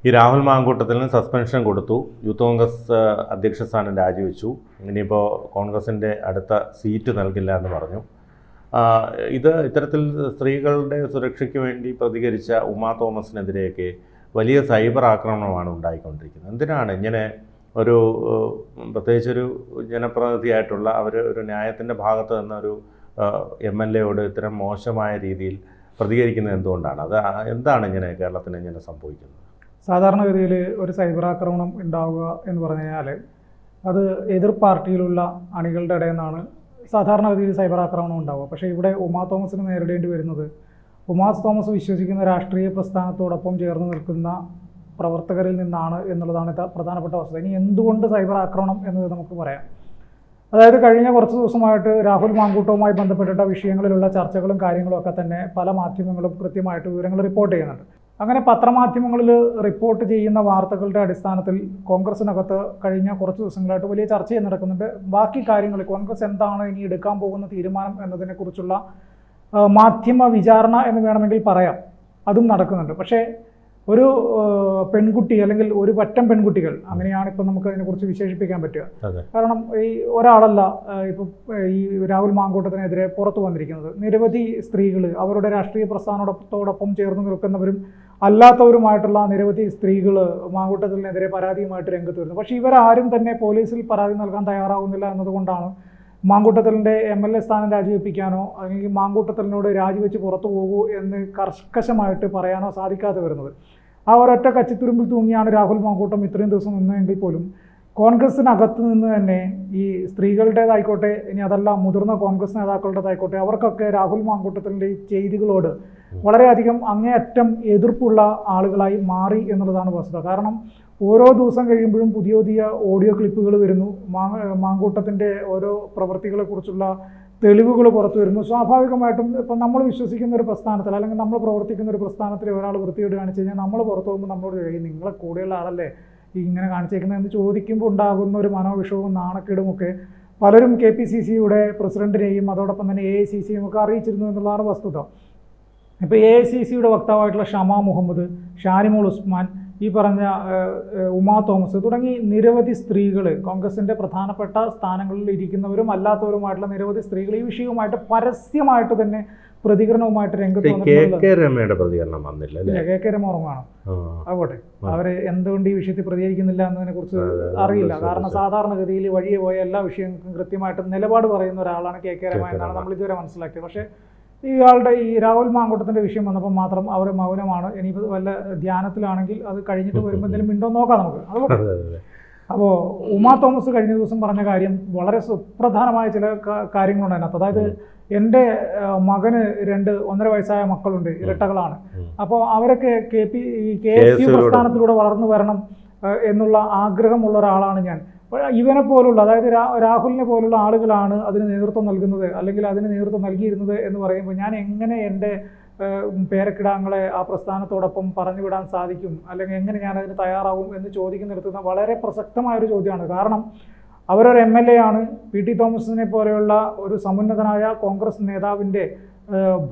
ഈ രാഹുൽ മാങ്കൂട്ടത്തിന് സസ്പെൻഷൻ കൊടുത്തു. യൂത്ത് കോൺഗ്രസ് അധ്യക്ഷ സ്ഥാനം രാജിവെച്ചു. ഇനിയിപ്പോൾ കോൺഗ്രസിൻ്റെ അടുത്ത സീറ്റ് നൽകില്ല എന്ന് പറഞ്ഞു. ഇത്തരത്തിൽ സ്ത്രീകളുടെ സുരക്ഷയ്ക്ക് വേണ്ടി പ്രതികരിച്ച ഉമാ തോമസിനെതിരെയൊക്കെ വലിയ സൈബർ ആക്രമണമാണ് ഉണ്ടായിക്കൊണ്ടിരിക്കുന്നത്. എന്തിനാണ് ഇങ്ങനെ ഒരു പ്രത്യേകിച്ചൊരു ജനപ്രതിനിധിയായിട്ടുള്ള ഒരു ന്യായത്തിൻ്റെ ഭാഗത്ത് നിന്നൊരു MLA ഇത്തരം മോശമായ രീതിയിൽ പ്രതികരിക്കുന്നത് എന്തുകൊണ്ടാണ്? എന്താണ് ഇങ്ങനെ കേരളത്തിന് ഇങ്ങനെ സംഭവിക്കുന്നത്? സാധാരണഗതിയിൽ ഒരു സൈബർ ആക്രമണം ഉണ്ടാവുക എന്ന് പറഞ്ഞു കഴിഞ്ഞാൽ അത് എതിർ പാർട്ടിയിലുള്ള അണികളുടെ ഇടയിൽ നിന്നാണ് സാധാരണഗതിയിൽ സൈബർ ആക്രമണം ഉണ്ടാവുക. പക്ഷേ ഇവിടെ ഉമാ തോമസിന് നേരിടേണ്ടി വരുന്നത് ഉമാ തോമസ് വിശ്വസിക്കുന്ന രാഷ്ട്രീയ പ്രസ്ഥാനത്തോടൊപ്പം ചേർന്ന് നിൽക്കുന്ന പ്രവർത്തകരിൽ നിന്നാണ് എന്നുള്ളതാണ് പ്രധാനപ്പെട്ട വസ്തുത. ഇനി എന്തുകൊണ്ട് സൈബർ ആക്രമണം എന്നത് നമുക്ക് പറയാം. അതായത് കഴിഞ്ഞ കുറച്ച് ദിവസമായിട്ട് രാഹുൽ മാങ്കൂട്ടവുമായി ബന്ധപ്പെട്ടിട്ട വിഷയങ്ങളിലുള്ള ചർച്ചകളും കാര്യങ്ങളും ഒക്കെ തന്നെ പല മാധ്യമങ്ങളും കൃത്യമായിട്ട് വിവരങ്ങൾ റിപ്പോർട്ട് ചെയ്യുന്നുണ്ട്. അങ്ങനെ പത്രമാധ്യമങ്ങളിൽ റിപ്പോർട്ട് ചെയ്യുന്ന വാർത്തകളുടെ അടിസ്ഥാനത്തിൽ കോൺഗ്രസിനകത്ത് കഴിഞ്ഞ കുറച്ച് ദിവസങ്ങളായിട്ട് വലിയ ചർച്ച നടക്കുന്നുണ്ട്. ബാക്കി കാര്യങ്ങൾ കോൺഗ്രസ് എന്താണ് ഇനി എടുക്കാൻ പോകുന്ന തീരുമാനം എന്നതിനെക്കുറിച്ചുള്ള മാധ്യമ വിചാരണ എന്ന് വേണമെങ്കിൽ പറയാം, അതും നടക്കുന്നുണ്ട്. പക്ഷേ ഒരു പെൺകുട്ടി അല്ലെങ്കിൽ ഒരു പറ്റം പെൺകുട്ടികൾ, അങ്ങനെയാണ് ഇപ്പം നമുക്ക് അതിനെക്കുറിച്ച് വിശേഷിപ്പിക്കാൻ പറ്റുക. കാരണം ഈ ഒരാളല്ല ഇപ്പം ഈ രാഹുൽ മാങ്കൂട്ടത്തിനെതിരെ പുറത്തു വന്നിരിക്കുന്നത്. നിരവധി സ്ത്രീകൾ, അവരുടെ രാഷ്ട്രീയ പ്രസ്ഥാനത്തോടൊപ്പം ചേർന്ന് നിൽക്കുന്നവരും അല്ലാത്തവരുമായിട്ടുള്ള നിരവധി സ്ത്രീകൾ മാങ്കൂട്ടത്തിനെതിരെ പരാതിയുമായിട്ട് രംഗത്ത് വരുന്നു. പക്ഷേ ഇവരാരും തന്നെ പോലീസിൽ പരാതി നൽകാൻ തയ്യാറാവുന്നില്ല എന്നതുകൊണ്ടാണ് മാങ്കൂട്ടത്തിലിൻ്റെ MLA സ്ഥാനം രാജിവെപ്പിക്കാനോ അല്ലെങ്കിൽ മാങ്കൂട്ടത്തിലിനോട് രാജിവെച്ച് പുറത്തു പോകൂ എന്ന് കർക്കശമായിട്ട് പറയാനോ സാധിക്കാതെ വരുന്നത്. ആ ഒരൊറ്റ കച്ചിത്തുരുമ്പിൽ തൂങ്ങിയാണ് രാഹുൽ മാങ്കൂട്ടം ഇത്രയും ദിവസം നിന്നതെങ്കിൽ പോലും കോൺഗ്രസിനകത്ത് നിന്ന് തന്നെ ഈ സ്ത്രീകളുടേതായിക്കോട്ടെ, ഇനി അതല്ല മുതിർന്ന കോൺഗ്രസ് നേതാക്കളുടേതായിക്കോട്ടെ, അവർക്കൊക്കെ രാഹുൽ മാങ്കൂട്ടത്തിൻ്റെ ഈ ചെയ്തികളോട് വളരെയധികം അങ്ങേയറ്റം എതിർപ്പുള്ള ആളുകളായി മാറി എന്നുള്ളതാണ് വസ്തുത. കാരണം ഓരോ ദിവസം കഴിയുമ്പോഴും പുതിയ പുതിയ ഓഡിയോ ക്ലിപ്പുകൾ വരുന്നു. മാങ്കൂട്ടത്തിൻ്റെ ഓരോ പ്രവൃത്തികളെക്കുറിച്ചുള്ള തെളിവുകൾ പുറത്തു വരുന്നു. സ്വാഭാവികമായിട്ടും ഇപ്പം നമ്മൾ വിശ്വസിക്കുന്ന ഒരു പ്രസ്ഥാനത്തിൽ അല്ലെങ്കിൽ നമ്മൾ പ്രവർത്തിക്കുന്ന ഒരു പ്രസ്ഥാനത്തിൽ ഒരാൾ വൃത്തിയോട് കാണിച്ചു കഴിഞ്ഞാൽ നമ്മൾ പുറത്തു പോകുമ്പോൾ നമ്മളോട് കഴിയും, നിങ്ങളെ കൂടെയുള്ള ആളല്ലേ ഇങ്ങനെ കാണിച്ചേക്കുന്നതെന്ന് ചോദിക്കുമ്പോൾ ഉണ്ടാകുന്ന ഒരു മനോവിഷവും നാണക്കേടുമൊക്കെ പലരും KPCCയുടെ പ്രസിഡന്റിനെയും അതോടൊപ്പം തന്നെ AICCയും ഒക്കെ അറിയിച്ചിരുന്നു എന്നുള്ളതാണ് വസ്തുത. ഇപ്പോൾ AICCയുടെ വക്താവായിട്ടുള്ള ഷമാ മുഹമ്മദ്, ഷാനിമോൾ ഉസ്മാൻ, ഈ പറഞ്ഞ ഉമാ തോമസ് തുടങ്ങി നിരവധി സ്ത്രീകൾ, കോൺഗ്രസിൻ്റെ പ്രധാനപ്പെട്ട സ്ഥാനങ്ങളിൽ ഇരിക്കുന്നവരും അല്ലാത്തവരുമായിട്ടുള്ള നിരവധി സ്ത്രീകൾ ഈ വിഷയവുമായിട്ട് പരസ്യമായിട്ട് തന്നെ പ്രതികരണവുമായിട്ട് രംഗത്ത് വന്നിട്ടുണ്ട്. KK രമയുടെ പ്രതികരണം വന്നില്ല. KK രമ ഓർമ്മയാണ്. ആകട്ടെ, അവർ എന്തുകൊണ്ട് ഈ വിഷയത്തിൽ പ്രതികരിക്കുന്നില്ല എന്നതിനെ കുറിച്ച് അറിയില്ല. കാരണം സാധാരണഗതിയിൽ വഴിയെ പോയ എല്ലാ വിഷയങ്ങൾക്കും കൃത്യമായിട്ട് നിലപാട് പറയുന്ന ഒരാളാണ് KK രമ എന്നാണ് നമ്മൾ ഇതുവരെ മനസ്സിലാക്കിയത്. പക്ഷേ ഇയാളുടെ ഈ രാഹുൽ മാങ്കൂട്ടത്തിൻ്റെ വിഷയം വന്നപ്പോൾ മാത്രം അവർ മൗനമാണ്. ഇനിയിപ്പോൾ വല്ല ധ്യാനത്തിലാണെങ്കിൽ അത് കഴിഞ്ഞിട്ട് വരുമ്പോൾ എന്തെങ്കിലും മിണ്ടോ നോക്കാം നമുക്ക്. അതുകൊണ്ട് അപ്പോൾ ഉമാ തോമസ് കഴിഞ്ഞ ദിവസം പറഞ്ഞ കാര്യം വളരെ സുപ്രധാനമായ ചില കാര്യങ്ങളുണ്ട് അതിനകത്ത്. അതായത് എൻ്റെ മകന് 1.5 വയസ്സായ മക്കളുണ്ട്, ഇരട്ടകളാണ്. അപ്പോൾ അവരൊക്കെ KSU പ്രസ്ഥാനത്തിലൂടെ വളർന്നു വരണം എന്നുള്ള ആഗ്രഹമുള്ള ഒരാളാണ് ഞാൻ. ഇവനെ പോലുള്ള, അതായത് രാഹുലിനെ പോലുള്ള ആളുകളാണ് അതിന് നേതൃത്വം നൽകുന്നത് അല്ലെങ്കിൽ അതിന് നേതൃത്വം നൽകിയിരുന്നത് എന്ന് പറയുമ്പോൾ ഞാൻ എങ്ങനെ എൻ്റെ പേരക്കിടാങ്ങളെ ആ പ്രസ്ഥാനത്തോടൊപ്പം പറഞ്ഞു വിടാൻ സാധിക്കും, അല്ലെങ്കിൽ എങ്ങനെ ഞാൻ അതിന് തയ്യാറാവും എന്ന് ചോദിക്കുന്നിടത്തുന്ന വളരെ പ്രസക്തമായൊരു ചോദ്യമാണ്. കാരണം അവരൊരു MLA ആണ്. PT തോമസിനെ പോലെയുള്ള ഒരു സമുന്നതനായ കോൺഗ്രസ് നേതാവിൻ്റെ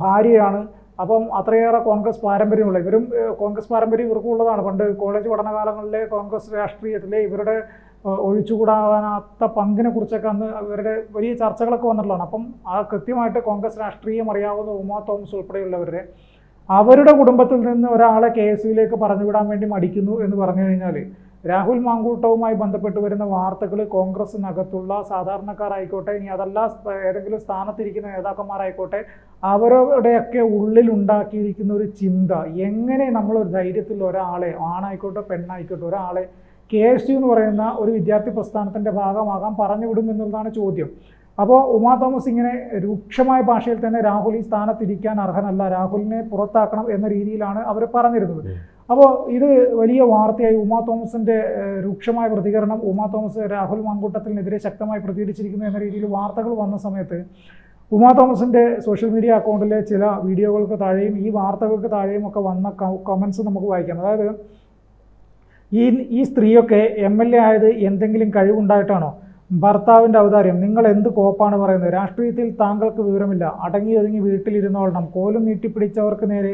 ഭാര്യയാണ്. അപ്പം അത്രയേറെ കോൺഗ്രസ് പാരമ്പര്യമുള്ള ഇവരും കോൺഗ്രസ് പാരമ്പര്യം ഇവർക്കുള്ളതാണ്. പണ്ട് കോളേജ് പഠനകാലങ്ങളിലെ കോൺഗ്രസ് രാഷ്ട്രീയത്തിലെ ഇവരുടെ ഒഴിച്ചുകൂടാനാത്ത പങ്കിനെ കുറിച്ചൊക്കെ അന്ന് ഇവരുടെ വലിയ ചർച്ചകളൊക്കെ വന്നിട്ടുള്ളതാണ്. അപ്പം ആ കൃത്യമായിട്ട് കോൺഗ്രസ് രാഷ്ട്രീയം അറിയാവുന്ന ഉമാ തോമസ് ഉൾപ്പെടെയുള്ളവരുടെ അവരുടെ കുടുംബത്തിൽ നിന്ന് ഒരാളെ KSUവിലേക്ക് പറഞ്ഞുവിടാൻ വേണ്ടി മടിക്കുന്നു എന്ന് പറഞ്ഞു കഴിഞ്ഞാൽ രാഹുൽ മാങ്കൂട്ടവുമായി ബന്ധപ്പെട്ട് വരുന്ന വാർത്തകൾ കോൺഗ്രസിനകത്തുള്ള സാധാരണക്കാരായിക്കോട്ടെ, ഇനി അതല്ല ഏതെങ്കിലും സ്ഥാനത്തിരിക്കുന്ന നേതാക്കന്മാരായിക്കോട്ടെ, അവരുടെയൊക്കെ ഉള്ളിൽ ഉണ്ടാക്കിയിരിക്കുന്ന ഒരു ചിന്ത, എങ്ങനെ നമ്മളൊരു ധൈര്യത്തിൽ ഒരാളെ, ആണായിക്കോട്ടെ പെണ്ണായിക്കോട്ടെ, ഒരാളെ KSU എന്ന് പറയുന്ന ഒരു വിദ്യാർത്ഥി പ്രസ്ഥാനത്തിൻ്റെ ഭാഗമാകാൻ പറഞ്ഞുവിടും എന്നുള്ളതാണ് ചോദ്യം. അപ്പോൾ ഉമാ തോമസ് ഇങ്ങനെ രൂക്ഷമായ ഭാഷയിൽ തന്നെ രാഹുൽ ഈ സ്ഥാനത്തിരിക്കാൻ അർഹനല്ല, രാഹുലിനെ പുറത്താക്കണം എന്ന രീതിയിലാണ് അവർ പറഞ്ഞിരുന്നത്. അപ്പോൾ ഇത് വലിയ വാർത്തയായി. ഉമാ തോമസിൻ്റെ രൂക്ഷമായ പ്രതികരണം, ഉമാ തോമസ് രാഹുൽ മാങ്കൂട്ടത്തിനെതിരെ ശക്തമായി പ്രതികരിച്ചിരിക്കുന്നു എന്ന രീതിയിൽ വാർത്തകൾ വന്ന സമയത്ത് ഉമാ തോമസിൻ്റെ സോഷ്യൽ മീഡിയ അക്കൗണ്ടിലെ ചില വീഡിയോകൾക്ക് താഴെയും ഈ വാർത്തകൾക്ക് താഴെയും ഒക്കെ വന്ന കമൻസ് നമുക്ക് വായിക്കാം. അതായത് ഈ സ്ത്രീയൊക്കെ MLA ആയത് എന്തെങ്കിലും കഴിവുണ്ടായിട്ടാണോ? ഭർത്താവിൻ്റെ ഔദാര്യം, നിങ്ങൾ എന്ത് കോപ്പാണ് പറയുന്നത്? രാഷ്ട്രീയത്തിൽ താങ്കൾക്ക് വിവരമില്ല, അടങ്ങി ഒതുങ്ങി വീട്ടിലിരുന്നോളണം, കോലും നീട്ടിപ്പിടിച്ചവർക്ക് നേരെ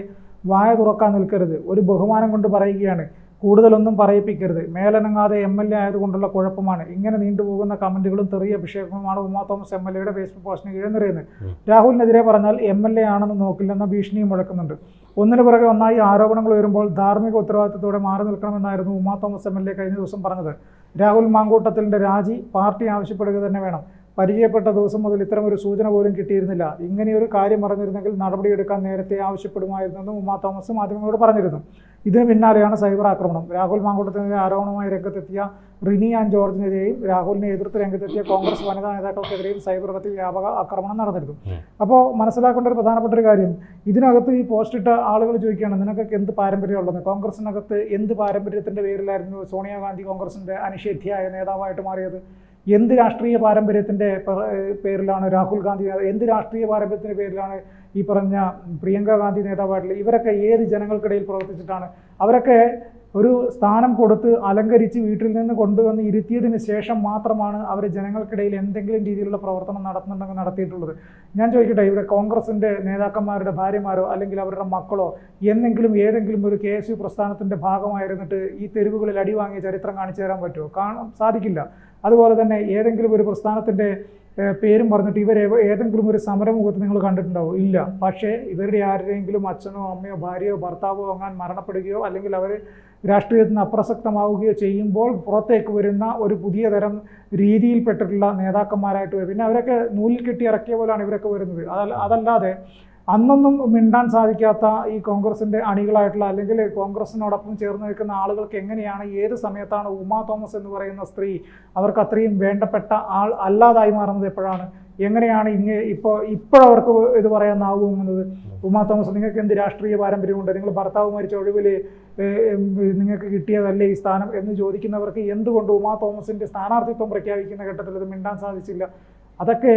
വായ തുറക്കാൻ നിൽക്കരുത്. ഒരു ബഹുമാനം കൊണ്ട് പറയുകയാണ്, കൂടുതലൊന്നും പറയിപ്പിക്കരുത്, മേലനങ്ങാതെ MLA ആയതുകൊണ്ടുള്ള കുഴപ്പമാണ്, ഇങ്ങനെ നീണ്ടുപോകുന്ന കമൻറ്റുകളും തെറിയ അഭിഷേകങ്ങളുമാണ് ഉമാ തോമസ് MLA ഫേസ്ബുക്ക് പോസ്റ്റിന് കീഴിൽ നിറയുന്നത്. രാഹുലിനെതിരെ പറഞ്ഞാൽ MLA ആണെന്ന് നോക്കില്ലെന്ന ഭീഷണിയും മുഴക്കുന്നുണ്ട്. ഒന്നിനു പുറകെ ഒന്നായി ആരോപണങ്ങൾ ഉയരുമ്പോൾ ധാർമ്മിക ഉത്തരവാദിത്തത്തോടെ മാറി നിൽക്കണമെന്നായിരുന്നു ഉമാ തോമസ് MLA കഴിഞ്ഞ ദിവസം പറഞ്ഞത്. രാഹുൽ മാങ്കൂട്ടത്തിലിൻ്റെ രാജി പാർട്ടി ആവശ്യപ്പെടുക തന്നെ വേണം. പരിചയപ്പെട്ട ദിവസം മുതൽ ഇത്തരമൊരു സൂചന പോലും കിട്ടിയിരുന്നില്ല. ഇങ്ങനെയൊരു കാര്യം അറിഞ്ഞിരുന്നെങ്കിൽ നടപടിയെടുക്കാൻ നേരത്തെ ആവശ്യപ്പെടുമായിരുന്നെന്നും ഉമാ തോമസ് മാധ്യമങ്ങളോട് പറഞ്ഞിരുന്നു. ഇതിന് പിന്നാലെയാണ് സൈബർ ആക്രമണം. രാഹുൽ മാങ്കൂട്ടത്തിനെതിരെ ആരോപണവുമായി രംഗത്തെത്തിയ റിനി ആൻഡ് ജോർജിനെതിരെയും രാഹുലിനെ എതിർത്ത് രംഗത്തെത്തിയ കോൺഗ്രസ് വനിതാ നേതാക്കൾക്കെതിരെയും സൈബർ ഇടത്തിൽ വ്യാപക ആക്രമണം നടന്നിരുന്നു. അപ്പോൾ മനസ്സിലാക്കേണ്ട ഒരു പ്രധാനപ്പെട്ട ഒരു കാര്യം, ഇതിനകത്ത് ഈ പോസ്റ്റിട്ട ആളുകൾ ചോദിക്കുകയാണ്, നിനക്കൊക്കെ എന്ത് പാരമ്പര്യമുള്ളത്? കോൺഗ്രസിനകത്ത് എന്ത് പാരമ്പര്യത്തിൻ്റെ പേരിലായിരുന്നു സോണിയാഗാന്ധി കോൺഗ്രസിൻ്റെ അനിഷേധ്യായ നേതാവായിട്ട് മാറിയത്? എന്ത് രാഷ്ട്രീയ പാരമ്പര്യത്തിൻ്റെ പേരിലാണ് രാഹുൽ ഗാന്ധി, എന്ത് രാഷ്ട്രീയ പാരമ്പര്യത്തിൻ്റെ പേരിലാണ് ഈ പറഞ്ഞ പ്രിയങ്ക ഗാന്ധി നേതാവായിട്ടുള്ളത്? ഇവരൊക്കെ ഏത് ജനങ്ങൾക്കിടയിൽ പ്രവർത്തിച്ചിട്ടാണ്? അവരൊക്കെ ഒരു സ്ഥാനം കൊടുത്ത് അലങ്കരിച്ച് വീട്ടിൽ നിന്ന് കൊണ്ടുവന്ന് ഇരുത്തിയതിന് ശേഷം മാത്രമാണ് അവർ ജനങ്ങൾക്കിടയിൽ എന്തെങ്കിലും രീതിയിലുള്ള പ്രവർത്തനം നടത്തുന്നുണ്ടെങ്കിൽ നടത്തിയിട്ടുള്ളത്. ഞാൻ ചോദിക്കട്ടെ, ഇവിടെ കോൺഗ്രസിൻ്റെ നേതാക്കന്മാരുടെ ഭാര്യമാരോ അല്ലെങ്കിൽ അവരുടെ മക്കളോ ഏതെങ്കിലും ഒരു KSU പ്രസ്ഥാനത്തിൻ്റെ ഭാഗമായിരുന്നിട്ട് ഈ തെരുവുകളിൽ അടി വാങ്ങിയ ചരിത്രം കാണിച്ചു തരാൻ പറ്റുമോ? സാധിക്കില്ല. അതുപോലെ തന്നെ ഏതെങ്കിലും ഒരു പ്രസ്ഥാനത്തിൻ്റെ പേരും പറഞ്ഞിട്ട് ഇവർ ഏതെങ്കിലും ഒരു സമരമുഖത്ത് നിങ്ങൾ കണ്ടിട്ടുണ്ടാവും? ഇല്ല. പക്ഷേ ഇവരുടെ ആരുടെയെങ്കിലും അച്ഛനോ അമ്മയോ ഭാര്യയോ ഭർത്താവോ അങ്ങനെ മരണപ്പെടുകയോ അല്ലെങ്കിൽ അവർ രാഷ്ട്രീയത്തിൽ നിന്ന് അപ്രസക്തമാവുകയോ ചെയ്യുമ്പോൾ പുറത്തേക്ക് വരുന്ന ഒരു പുതിയ തരം രീതിയിൽപ്പെട്ടിട്ടുള്ള നേതാക്കന്മാരായിട്ട് വരും. പിന്നെ അവരൊക്കെ നൂലിൽ കെട്ടി ഇറക്കിയ പോലെയാണ് ഇവരൊക്കെ വരുന്നത്. അതല്ലാതെ അന്നൊന്നും മിണ്ടാൻ സാധിക്കാത്ത ഈ കോൺഗ്രസിൻ്റെ അണികളായിട്ടുള്ള അല്ലെങ്കിൽ കോൺഗ്രസിനോടൊപ്പം ചേർന്ന് നിൽക്കുന്ന ആളുകൾക്ക് എങ്ങനെയാണ് ഏത് സമയത്താണ് ഉമാ തോമസ് എന്ന് പറയുന്ന സ്ത്രീ അവർക്ക് അത്രയും വേണ്ടപ്പെട്ട ആൾ അല്ലാതായി മാറുന്നത്? എപ്പോഴാണ്, എങ്ങനെയാണ് ഇപ്പോഴവർക്ക് ഇത് പറയാനാവുന്നത്? ഉമാ തോമസ്, നിങ്ങൾക്ക് എന്ത് രാഷ്ട്രീയ പാരമ്പര്യമുണ്ട്? നിങ്ങൾ ഭർത്താവ് മരിച്ച ഒഴിവിൽ നിങ്ങൾക്ക് കിട്ടിയതല്ലേ ഈ സ്ഥാനം എന്ന് ചോദിക്കുന്നവർക്ക് എന്തുകൊണ്ട് ഉമാ തോമസിൻ്റെ സ്ഥാനാർത്ഥിത്വം പ്രഖ്യാപിക്കുന്ന ഘട്ടത്തിൽ ഇത് മിണ്ടാൻ സാധിച്ചില്ല? അതൊക്കെ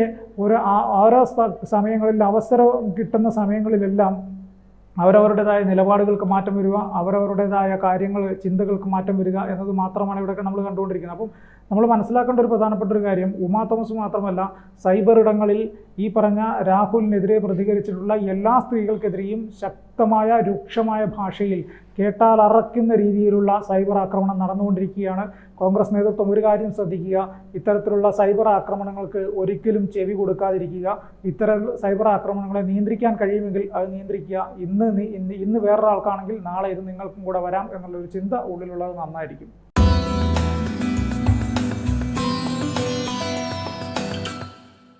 ഓരോ സമയങ്ങളിൽ അവസരം കിട്ടുന്ന സമയങ്ങളിലെല്ലാം അവരവരുടേതായ നിലപാടുകൾക്ക് മാറ്റം വരിക, അവരവരുടേതായ ചിന്തകൾക്ക് മാറ്റം വരിക എന്നത് മാത്രമാണ് ഇവിടെയൊക്കെ നമ്മൾ കണ്ടുകൊണ്ടിരിക്കുന്നത്. അപ്പം നമ്മൾ മനസ്സിലാക്കേണ്ട ഒരു പ്രധാനപ്പെട്ട ഒരു കാര്യം, ഉമാ തോമസ് മാത്രമല്ല, സൈബർ ഇടങ്ങളിൽ ഈ പറഞ്ഞ രാഹുലിനെതിരെ പ്രതികരിച്ചിട്ടുള്ള എല്ലാ സ്ത്രീകൾക്കെതിരെയും ശക്തമായ രൂക്ഷമായ ഭാഷയിൽ കേട്ടാൽ അറക്കുന്ന രീതിയിലുള്ള സൈബർ ആക്രമണം നടന്നുകൊണ്ടിരിക്കുകയാണ്. കോൺഗ്രസ് നേതൃത്വം ഒരു കാര്യം ശ്രദ്ധിക്കുക, ഇത്തരത്തിലുള്ള സൈബർ ആക്രമണങ്ങൾക്ക് ഒരിക്കലും ചെവി കൊടുക്കാതിരിക്കുക. ഇത്തരം സൈബർ ആക്രമണങ്ങളെ നിയന്ത്രിക്കാൻ കഴിയുമെങ്കിൽ അത് നിയന്ത്രിക്കുക. ഇന്ന് വേറൊരാൾക്കാണെങ്കിൽ നാളെ ഇത് നിങ്ങൾക്കും കൂടെ വരാം എന്നുള്ളൊരു ചിന്ത ഉള്ളിലുള്ളത് നന്നായിരിക്കും.